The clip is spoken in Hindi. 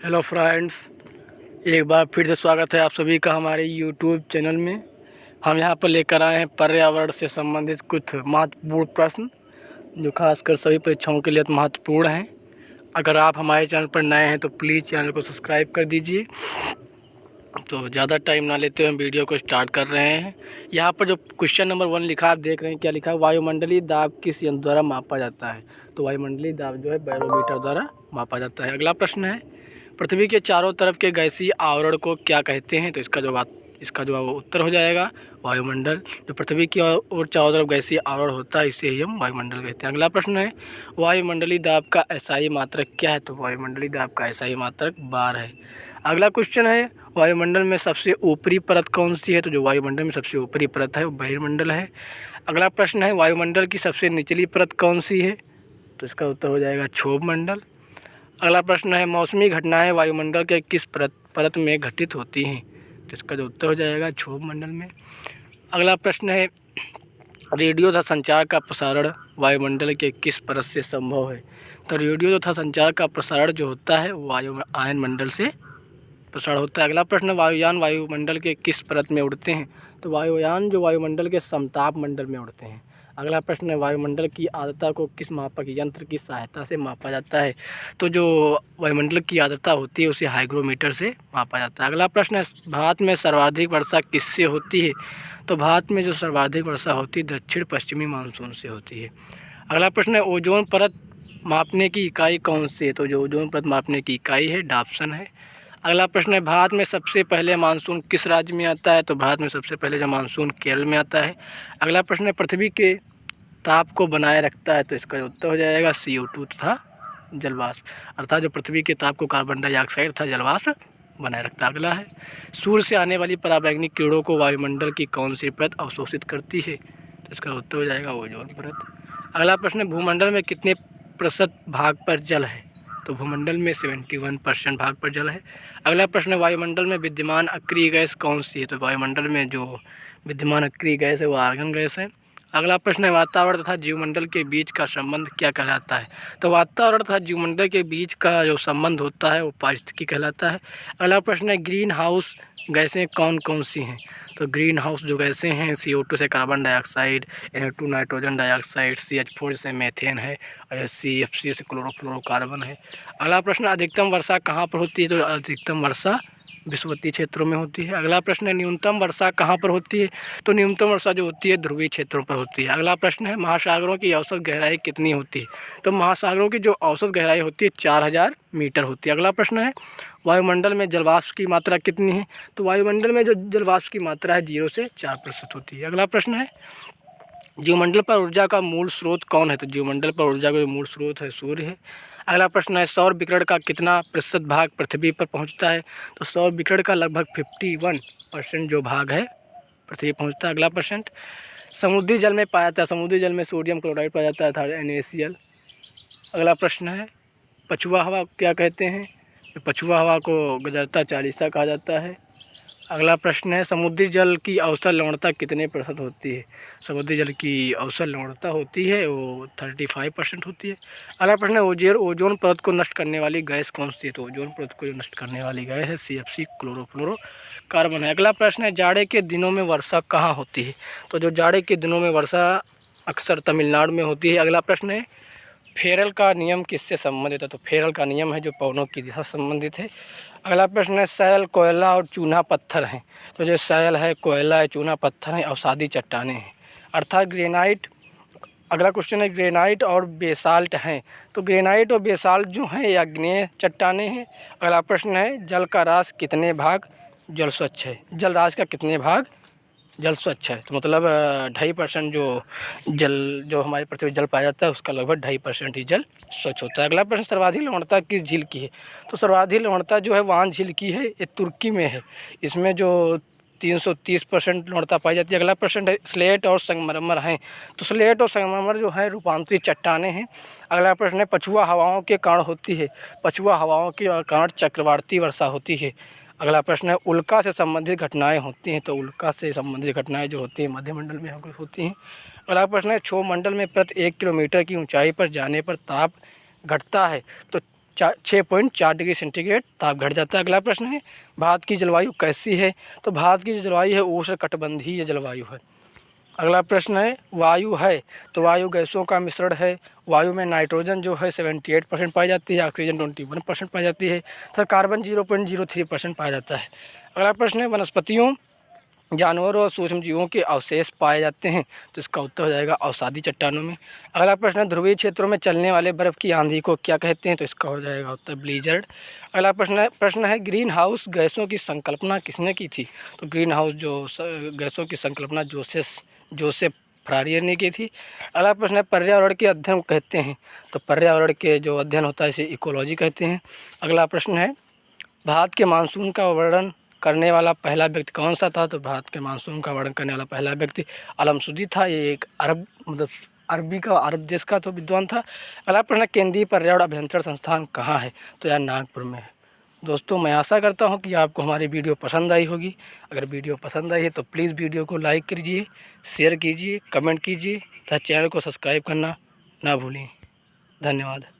हेलो फ्रेंड्स, एक बार फिर से स्वागत है आप सभी का हमारे यूट्यूब चैनल में। हम यहां पर लेकर आए हैं पर्यावरण से संबंधित कुछ महत्वपूर्ण प्रश्न जो खासकर सभी परीक्षाओं के लिए महत्वपूर्ण हैं। अगर आप हमारे चैनल पर नए हैं तो प्लीज़ चैनल को सब्सक्राइब कर दीजिए। तो ज़्यादा टाइम ना लेते हुए हम वीडियो को स्टार्ट कर रहे हैं। यहाँ पर जो क्वेश्चन नंबर 1 लिखा आप देख रहे हैं, क्या लिखा है? वायुमंडलीय दाब किस यंत्र द्वारा मापा जाता है? तो वायुमंडलीय दाब जो है बैरोमीटर द्वारा मापा जाता है। अगला प्रश्न है, पृथ्वी के चारों तरफ के गैसीय आवरण को क्या कहते हैं? तो इसका जवाब उत्तर हो जाएगा वायुमंडल। जो पृथ्वी की और चारों तरफ गैसीय आवरण होता है इसे ही हम वायुमंडल कहते हैं। अगला प्रश्न है, वायुमंडलीय दाब का एसआई मात्रक क्या है? तो वायुमंडलीय दाब का एसआई मात्रक बार है। अगला क्वेश्चन है, वायुमंडल में सबसे ऊपरी परत कौन सी है? तो जो वायुमंडल में सबसे ऊपरी परत है वो बहिर्मंडल है। अगला प्रश्न है, वायुमंडल की सबसे निचली परत कौन सी है? तो इसका उत्तर हो जाएगा क्षोभ मंडल। अगला प्रश्न है, मौसमी घटनाएं वायुमंडल के किस परत में घटित होती हैं? तो इसका जो उत्तर हो जाएगा क्षोभ मंडल में। अगला प्रश्न है, रेडियो तथा संचार का प्रसारण वायुमंडल के किस परत से संभव है? तो रेडियो तथा संचार का प्रसारण जो होता है वो आयन मंडल से प्रसारण होता है। अगला प्रश्न, वायुयान वायुमंडल के किस परत में उड़ते हैं? तो वायुयान जो वायुमंडल के समताप मंडल में उड़ते हैं। अगला प्रश्न है, वायुमंडल की आर्द्रता को किस मापक यंत्र की सहायता से मापा जाता है? तो जो वायुमंडल की आर्द्रता होती है उसे हाइग्रोमीटर से मापा जाता है। अगला प्रश्न है, भारत में सर्वाधिक वर्षा किससे होती है? तो भारत में जो सर्वाधिक वर्षा होती है दक्षिण पश्चिमी मानसून से होती है। अगला प्रश्न है, ओजोन परत मापने की इकाई कौन सी है? तो जो ओजोन परत मापने की इकाई है डाप्सन है। अगला प्रश्न है, भारत में सबसे पहले मानसून किस राज्य में आता है? तो भारत में सबसे पहले जो मानसून केरल में आता है। अगला प्रश्न है, पृथ्वी के ताप को बनाए रखता है? तो इसका उत्तर हो जाएगा CO2 तथा जलवाष्प, अर्थात जो पृथ्वी के ताप को कार्बन डाइऑक्साइड तथा जलवाष्प बनाए रखता है। अगला है, सूर्य से आने वाली पराबैंगनी किरणों को वायुमंडल की कौन सी परत अवशोषित करती है? तो इसका उत्तर हो जाएगा ओजोन परत। अगला प्रश्न है, भूमंडल में कितने प्रतिशत भाग पर जल है? तो भूमंडल में 71% भाग पर जल है। अगला प्रश्न है, वायुमंडल में विद्यमान अक्रिय गैस कौन सी है? तो वायुमंडल में जो विद्यमान अक्रिय गैस है वो आर्गन गैस है। अगला प्रश्न है, वातावरण तथा जीवमंडल के बीच का संबंध क्या कहलाता है? तो वातावरण तथा जीवमंडल के बीच का जो संबंध होता है वो पारिस्थितिकी कहलाता है। अगला प्रश्न है, ग्रीन हाउस गैसें कौन कौन सी हैं? तो ग्रीन हाउस जो गैसें हैं CO2 से carbon dioxide, NO2 nitrogen dioxide, CH4 से मीथेन है और CFC से क्लोरोफ्लोरोकार्बन है। अगला प्रश्न, अधिकतम वर्षा कहाँ पर होती है? तो अधिकतम वर्षा विषुवतीय क्षेत्रों में होती है। अगला प्रश्न है, न्यूनतम वर्षा कहाँ पर होती है? तो न्यूनतम वर्षा जो होती है ध्रुवीय क्षेत्रों पर होती है। अगला प्रश्न है, महासागरों की औसत गहराई कितनी होती है? तो महासागरों की जो औसत गहराई होती है 4000 मीटर होती है। अगला प्रश्न है, वायुमंडल में जलवाष्प की मात्रा कितनी है? तो वायुमंडल में जो जलवाष्प की मात्रा है 0 से 4% होती है। अगला प्रश्न है, जीवमंडल पर ऊर्जा का मूल स्रोत कौन है? तो जीवमंडल पर ऊर्जा का जो मूल स्रोत है सूर्य है। अगला प्रश्न है, सौर विकिरण का कितना प्रतिशत भाग पृथ्वी पर पहुंचता है? तो सौर विकिरण का लगभग 51% जो भाग है पृथ्वी पहुंचता है। अगला प्रश्न, समुद्री जल में पाया जाता है, समुद्री जल में सोडियम क्लोराइड पाया जाता है अर्थात NaCl। अगला प्रश्न है, पछुआ हवा क्या कहते हैं? तो पछुआ हवा को गजरता चालीसा कहा जाता है। अगला प्रश्न है, समुद्री जल की औसत लवणता कितने प्रतिशत होती है? समुद्री जल की औसत लवणता होती है वो 35% होती है। अगला प्रश्न है, ओजोन परत को नष्ट करने वाली गैस कौन सी है? तो ओजोन परत को नष्ट करने वाली गैस है CFC क्लोरोफ्लोरोकार्बन है। अगला प्रश्न है, जाड़े के दिनों में वर्षा कहाँ होती है? तो जो जाड़े के दिनों में वर्षा अक्सर तमिलनाडु में होती है। अगला प्रश्न है, फेरल का नियम किससे संबंधित है? तो फेरल का नियम है जो पवनों की दिशा से संबंधित है। अगला प्रश्न है, शैल, कोयला और चूना पत्थर हैं। तो जो शैल है, कोयला है, चूना पत्थर हैं, अवसादी चट्टानें हैं अर्थात ग्रेनाइट। अगला क्वेश्चन है, ग्रेनाइट और बेसाल्ट हैं। तो ग्रेनाइट और बेसाल्ट जो हैं ये आग्नेय चट्टानें हैं। अगला प्रश्न है, जल का राशि कितने भाग जल स्वच्छ है? जल राशि का कितने भाग जल स्वच्छ है? तो मतलब 2.5% जो हमारे पृथ्वी जल पाया जाता है उसका लगभग 2.5% ही जल स्वच्छ होता है। अगला प्रश्न, सर्वाधिक लवणता किस झील की है? तो सर्वाधिक लवणता जो है वान झील की है, ये तुर्की में है। इसमें जो 330% लवणता पाई जाती है। अगला प्रश्न है, स्लेट और संगमरमर हैं। तो स्लेट और संगमरमर जो है रूपांतरित चट्टानें हैं। अगला प्रश्न है, पछुआ हवाओं के कारण होती है। पछुआ हवाओं के कारण चक्रवाती वर्षा होती है। अगला प्रश्न है, उल्का से संबंधित घटनाएं होती हैं। तो उल्का से संबंधित घटनाएं जो होती हैं मध्यमंडल में होती हैं। अगला प्रश्न है, क्षोभ मंडल में प्रति 1 किलोमीटर की ऊंचाई पर जाने पर ताप घटता है। तो 6.4 डिग्री सेंटीग्रेड ताप घट जाता है। अगला प्रश्न है भारत की जलवायु कैसी है? तो भारत की जो जलवायु है उष्णकटिबंधीय जलवायु है। अगला प्रश्न है वायु है, तो वायु गैसों का मिश्रण है। वायु में नाइट्रोजन जो है 78% पाई जाती है, ऑक्सीजन 21% पाई जाती है तथा कार्बन 0.03% पाया जाता है। अगला प्रश्न है वनस्पतियों, जानवरों और सूक्ष्म जीवों के अवशेष पाए जाते हैं, तो इसका उत्तर हो जाएगा अवसादी चट्टानों में। अगला प्रश्न है ध्रुवीय क्षेत्रों में चलने वाले बर्फ़ की आंधी को क्या कहते हैं? तो इसका हो जाएगा उत्तर ब्लीजर्ड। अगला प्रश्न है ग्रीन हाउस गैसों की संकल्पना किसने की थी? तो ग्रीन हाउस जो गैसों की संकल्पना जोसेफ फारियर ने की थी। अगला प्रश्न है पर्यावरण के अध्ययन कहते हैं? तो पर्यावरण के जो अध्ययन होता है इसे इकोलॉजी कहते हैं। अगला प्रश्न है भारत के मानसून का वर्णन करने वाला पहला व्यक्ति कौन सा था? तो भारत के मानसून का वर्णन करने वाला पहला व्यक्ति अलमसुदी था। ये एक अरब देश का तो विद्वान था। अगला प्रश्न केंद्रीय पर्यावरण अभियंत्रण संस्थान कहाँ है? तो यह नागपुर में है। दोस्तों मैं आशा करता हूँ कि आपको हमारी वीडियो पसंद आई होगी। अगर वीडियो पसंद आई है तो प्लीज़ वीडियो को लाइक कीजिए, शेयर कीजिए, कमेंट कीजिए तथा चैनल को सब्सक्राइब करना ना भूलें। धन्यवाद।